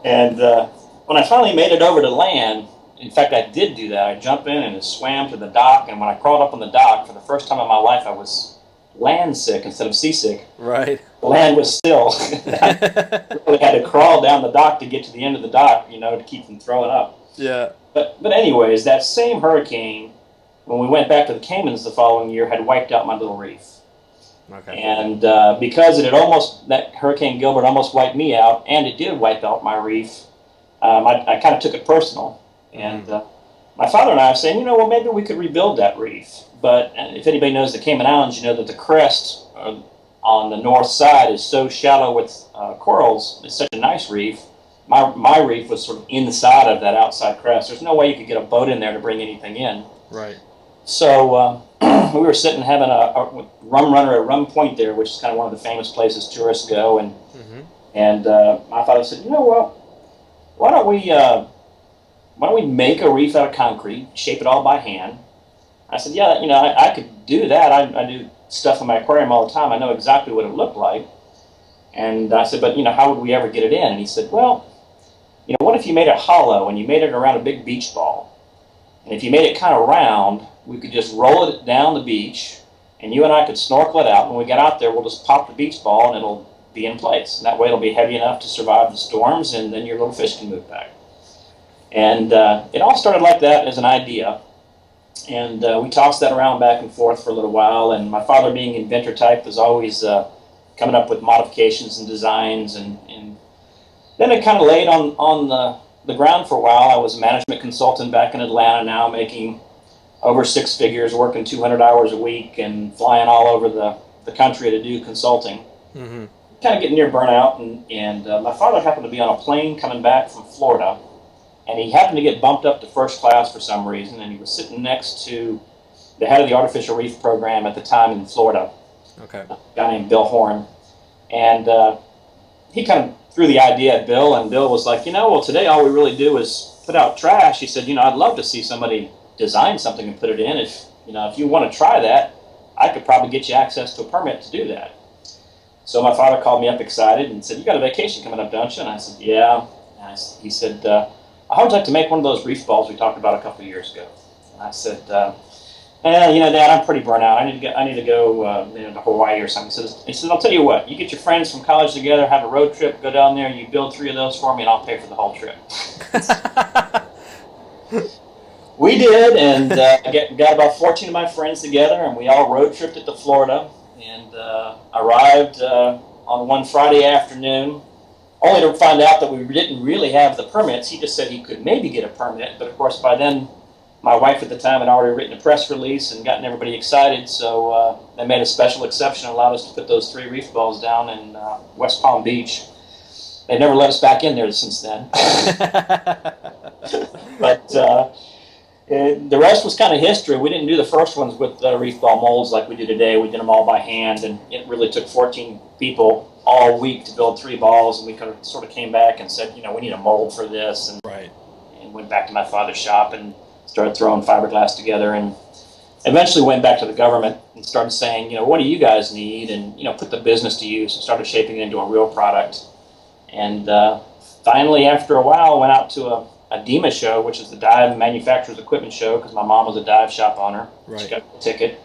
And when I finally made it over to land, in fact, I did do that. I jumped in and swam to the dock, and when I crawled up on the dock, for the first time in my life, I was land sick instead of seasick. Right. The land was still. I really had to crawl down the dock to get to the end of the dock, to keep from throwing up. Yeah. But anyways, that same hurricane, when we went back to the Caymans the following year, had wiped out my little reef. Okay. And because that Hurricane Gilbert almost wiped me out, and it did wipe out my reef, I kind of took it personal. And my father and I were saying, well, maybe we could rebuild that reef. But if anybody knows the Cayman Islands, you know that the crest on the north side is so shallow with corals. It's such a nice reef. My reef was sort of inside of that outside crest. There's no way you could get a boat in there to bring anything in. Right. So we were sitting having a rum runner at Rum Point there, which is kind of one of the famous places tourists go. And my father said, what? Why don't we make a reef out of concrete, shape it all by hand? I said, yeah, I could do that. I do stuff in my aquarium all the time. I know exactly what it looked like. And I said, but how would we ever get it in? And he said, well, what if you made it hollow and you made it around a big beach ball? And if you made it kind of round, we could just roll it down the beach, and you and I could snorkel it out. When we get out there, we'll just pop the beach ball, and it'll be in place. And that way it'll be heavy enough to survive the storms, and then your little fish can move back. And it all started like that as an idea. And we tossed that around back and forth for a little while, and my father, being inventor type, was always coming up with modifications and designs. And then it kind of laid on the ground for a while. I was a management consultant back in Atlanta now, making over six figures, working 200 hours a week and flying all over the country to do consulting. Kind of getting near burnout, and my father happened to be on a plane coming back from Florida, and he happened to get bumped up to first class for some reason, and he was sitting next to the head of the artificial reef program at the time in Florida, a guy named Bill Horn. And he kind of threw the idea at Bill, and Bill was like, well, today all we really do is put out trash. He said, I'd love to see somebody design something and put it in. If you want to try that, I could probably get you access to a permit to do that. So my father called me up excited and said, you got a vacation coming up, don't you? And I said, yeah. And he said, I would like to make one of those reef balls we talked about a couple of years ago. And I said, Dad, I'm pretty burnt out. I need to go to Hawaii or something. He said, I'll tell you what, you get your friends from college together, have a road trip, go down there, you build 3 of those for me, and I'll pay for the whole trip. We did, and got about 14 of my friends together, and we all road tripped it to Florida, and arrived on one Friday afternoon, only to find out that we didn't really have the permits. He just said he could maybe get a permit, but of course by then my wife at the time had already written a press release and gotten everybody excited, so they made a special exception and allowed us to put those 3 reef balls down in West Palm Beach. They never let us back in there since then. But the rest was kind of history. We didn't do the first ones with reef ball molds like we do today. We did them all by hand, and it really took 14 people all week to build 3 balls, and we kind of sort of came back and said, we need a mold for this, and went back to my father's shop and started throwing fiberglass together, and eventually went back to the government and started saying, what do you guys need, and put the business to use and started shaping it into a real product. And finally, after a while, went out to a DEMA show, which is the Dive Manufacturers Equipment Show, because my mom was a dive shop owner. She got a ticket.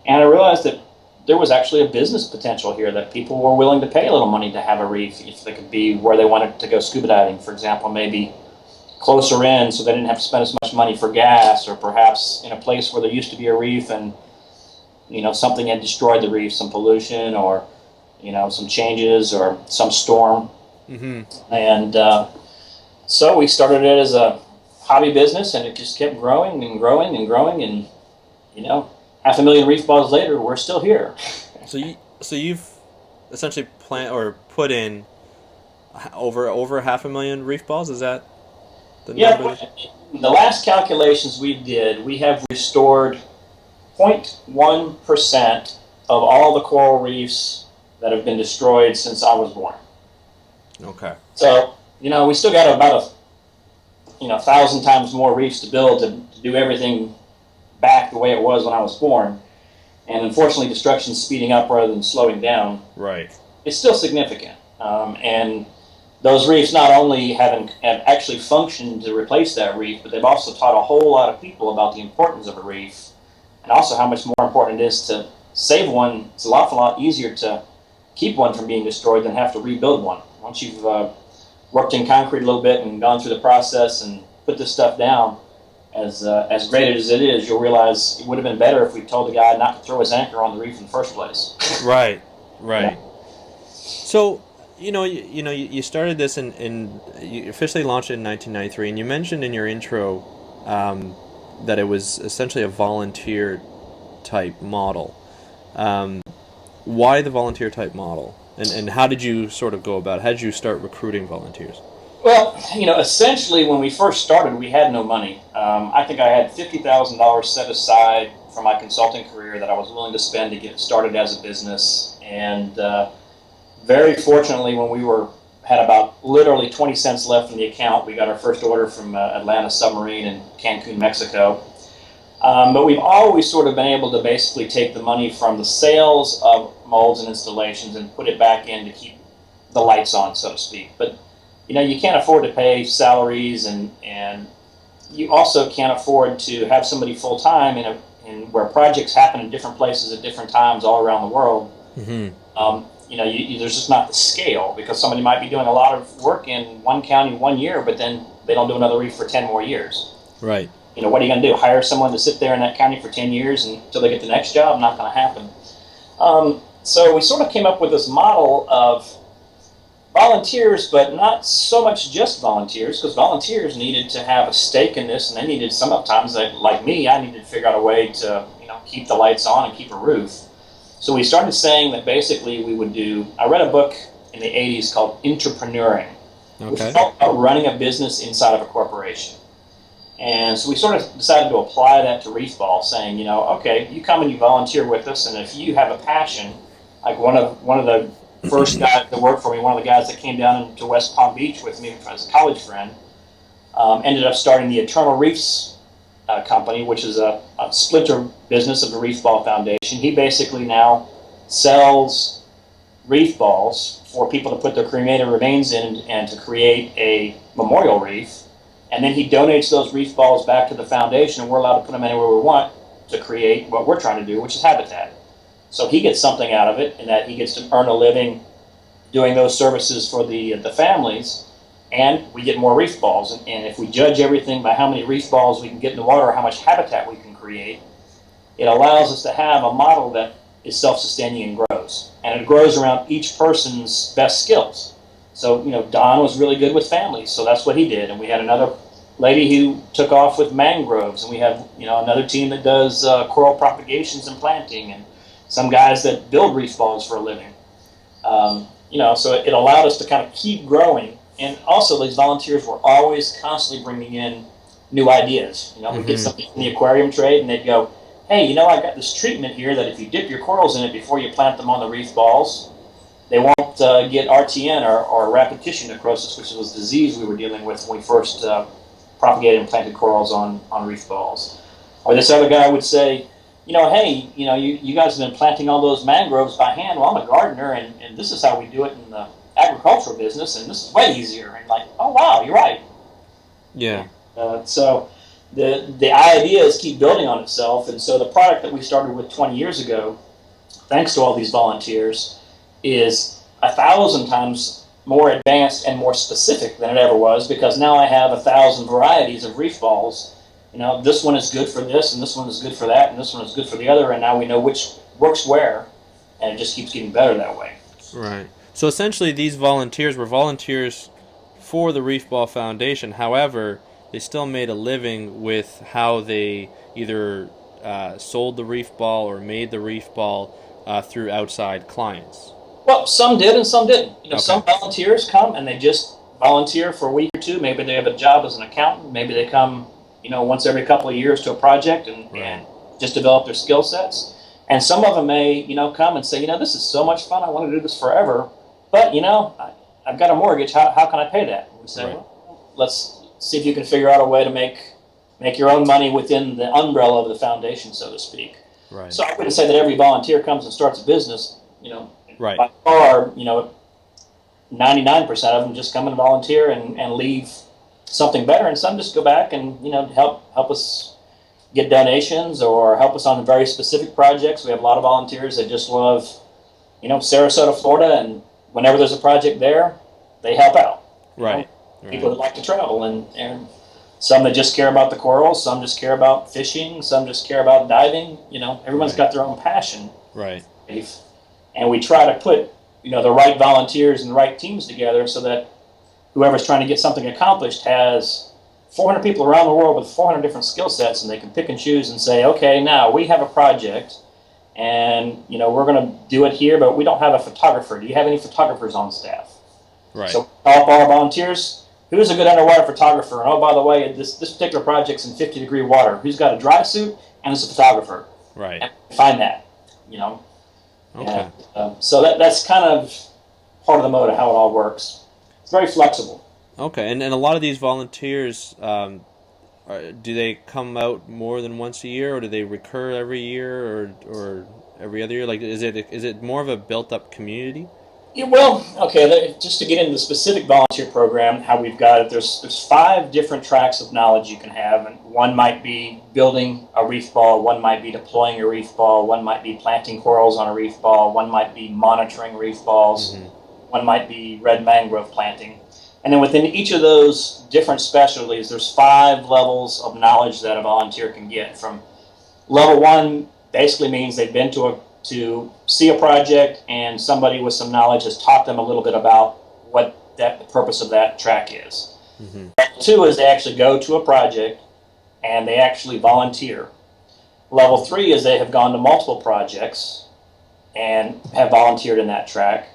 And I realized that there was actually a business potential here, that people were willing to pay a little money to have a reef if they could be where they wanted to go scuba diving, for example, maybe closer in so they didn't have to spend as much money for gas, or perhaps in a place where there used to be a reef and something had destroyed the reef, some pollution or some changes or some storm. And so we started it as a hobby business, and it just kept growing and growing and growing, and 500,000 reef balls later, we're still here. So you've essentially put in over 500,000 reef balls. Is that the number? The last calculations we did, we have restored 0.1% of all the coral reefs that have been destroyed since I was born. Okay. So we still got about 1,000 times more reefs to build to do everything back the way it was when I was born. And unfortunately, destruction's speeding up rather than slowing down. Right. It's still significant. And those reefs not only have actually functioned to replace that reef, but they've also taught a whole lot of people about the importance of a reef, and also how much more important it is to save one. It's a lot easier to keep one from being destroyed than have to rebuild one. Once you've worked in concrete a little bit and gone through the process and put this stuff down, as great as it is, you'll realize it would have been better if we told the guy not to throw his anchor on the reef in the first place. Right. Right. Yeah. So, you started this in you officially launched it in 1993, and you mentioned in your intro that it was essentially a volunteer type model. Why the volunteer type model, and how did you sort of go about it? How did you start recruiting volunteers? Well, essentially when we first started, we had no money. I think I had $50,000 set aside for my consulting career that I was willing to spend to get started as a business. And very fortunately, when we had about literally 20 cents left in the account, we got our first order from Atlanta Submarine in Cancun, Mexico. But we've always sort of been able to basically take the money from the sales of molds and installations and put it back in to keep the lights on, so to speak. But you can't afford to pay salaries, and you also can't afford to have somebody full time in where projects happen in different places at different times all around the world. Mm-hmm. There's just not the scale, because somebody might be doing a lot of work in one county 1 year, but then they don't do another reef for 10 more years. Right. What are you going to do? Hire someone to sit there in that county for 10 years until they get the next job? Not going to happen. So we sort of came up with this model of volunteers, but not so much just volunteers, because volunteers needed to have a stake in this, and they needed, sometimes, like me, I needed to figure out a way to keep the lights on and keep a roof. So we started saying that basically we would I read a book in the 80s called Entrepreneuring, which was about running a business inside of a corporation. And so we sort of decided to apply that to Reefballs, saying, okay, you come and you volunteer with us, and if you have a passion, like one of the first guys that worked for me, one of the guys that came down to West Palm Beach with me as a college friend, ended up starting the Eternal Reefs company, which is a splinter business of the Reef Ball Foundation. He basically now sells reef balls for people to put their cremated remains in and to create a memorial reef. And then he donates those reef balls back to the foundation, and we're allowed to put them anywhere we want to create what we're trying to do, which is habitat. So he gets something out of it, in that he gets to earn a living doing those services for the families, and we get more reef balls. And if we judge everything by how many reef balls we can get in the water or how much habitat we can create, it allows us to have a model that is self-sustaining and grows. And it grows around each person's best skills. So, Don was really good with families, so that's what he did. And we had another lady who took off with mangroves, and we have, another team that does coral propagations and planting, and some guys that build reef balls for a living. So it allowed us to kind of keep growing. And also, these volunteers were always constantly bringing in new ideas. We'd get something from the aquarium trade, and they'd go, hey, I got this treatment here that if you dip your corals in it before you plant them on the reef balls, they won't get RTN or rapid tissue necrosis, which was a disease we were dealing with when we first propagated and planted corals on reef balls. Or this other guy would say, hey, you guys have been planting all those mangroves by hand. Well, I'm a gardener, and this is how we do it in the agricultural business, and this is way easier. And like, oh, wow, you're right. Yeah. So the ideas keep building on itself, and so the product that we started with 20 years ago, thanks to all these volunteers, is 1,000 times more advanced and more specific than it ever was, because now I have 1,000 varieties of reef balls. This one is good for this, and this one is good for that, and this one is good for the other, and now we know which works where, and it just keeps getting better that way. Right. So essentially these volunteers were volunteers for the Reef Ball Foundation. However, they still made a living with how they either sold the reef ball or made the reef ball through outside clients. Well, some did and some didn't. Okay. Some volunteers come and they just volunteer for a week or two. Maybe they have a job as an accountant. Maybe they come, once every couple of years to a project and just develop their skill sets. And some of them may, come and say, this is so much fun. I want to do this forever. But, I've got a mortgage. How can I pay that? And we say, well, let's see if you can figure out a way to make your own money within the umbrella of the foundation, so to speak. Right. So I wouldn't say that every volunteer comes and starts a business, Right. By far, 99% of them just come and volunteer and leave something better, and some just go back and help us get donations or help us on very specific projects. We have a lot of volunteers that just love Sarasota, Florida, and whenever there's a project there, they help out. Right. People that like to travel, and some that just care about the corals, some just care about fishing, some just care about diving. Everyone's got their own passion. Right. And we try to put the right volunteers and the right teams together so that whoever's trying to get something accomplished has 400 people around the world with 400 different skill sets, and they can pick and choose and say, okay, now we have a project, and we're going to do it here, but we don't have a photographer. Do you have any photographers on staff? Right. So all our volunteers, who's a good underwater photographer? And oh, by the way, this particular project's in 50-degree water. Who's got a dry suit and is a photographer? Right. And find that. Okay. And, so that's kind of part of the mode of how it all works. It's very flexible. Okay, and a lot of these volunteers, do they come out more than once a year, or do they recur every year, or every other year? Like, is it more of a built-up community? Yeah, well, okay, just to get into the specific volunteer program, how we've got it, there's 5 different tracks of knowledge you can have, and one might be building a reef ball, one might be deploying a reef ball, one might be planting corals on a reef ball, one might be monitoring reef balls, one might be red mangrove planting. And then within each of those different specialties, there's 5 levels of knowledge that a volunteer can get. From level 1 basically means they've been to see a project, and somebody with some knowledge has taught them a little bit about what the purpose of that track is. Level 2 is they actually go to a project and they actually volunteer. Level 3 is they have gone to multiple projects and have volunteered in that track.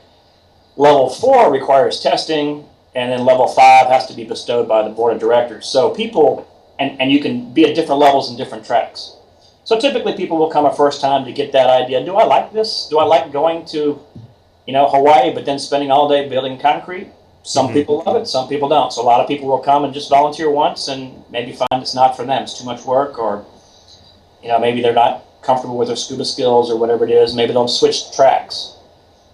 Level 4 requires testing, and then level 5 has to be bestowed by the board of directors. So people, and you can be at different levels in different tracks. So typically people will come a first time to get that idea. Do I like this? Do I like going to, Hawaii, but then spending all day building concrete? Some people love it, some people don't. So a lot of people will come and just volunteer once and maybe find it's not for them. It's too much work, or, maybe they're not comfortable with their scuba skills or whatever it is. Maybe they'll switch tracks.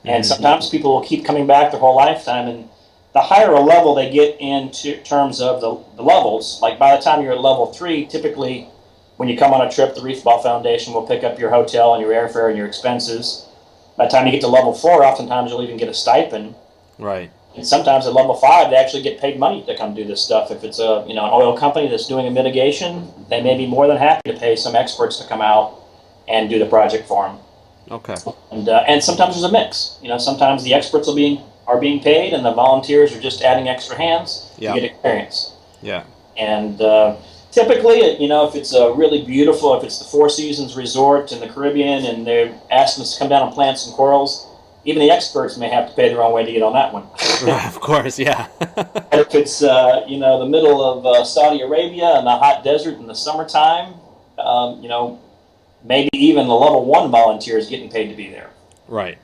And sometimes people will keep coming back their whole lifetime, and the higher a level they get in terms of the levels, like by the time you're at level 3, typically when you come on a trip, the Reefball Foundation will pick up your hotel and your airfare and your expenses. By the time you get to level 4, oftentimes you'll even get a stipend. Right. And sometimes at level 5, they actually get paid money to come do this stuff. If it's an oil company that's doing a mitigation, they may be more than happy to pay some experts to come out and do the project for them. Okay. And sometimes there's a mix. Sometimes the experts are being paid, and the volunteers are just adding extra hands to get experience. Yeah. And typically, if it's really beautiful, if it's the Four Seasons Resort in the Caribbean, and they're asking us to come down and plant some corals, even the experts may have to pay their own way to get on that one. Of course, yeah. If it's the middle of Saudi Arabia in the hot desert in the summertime, maybe even the level 1 volunteer is getting paid to be there. Right.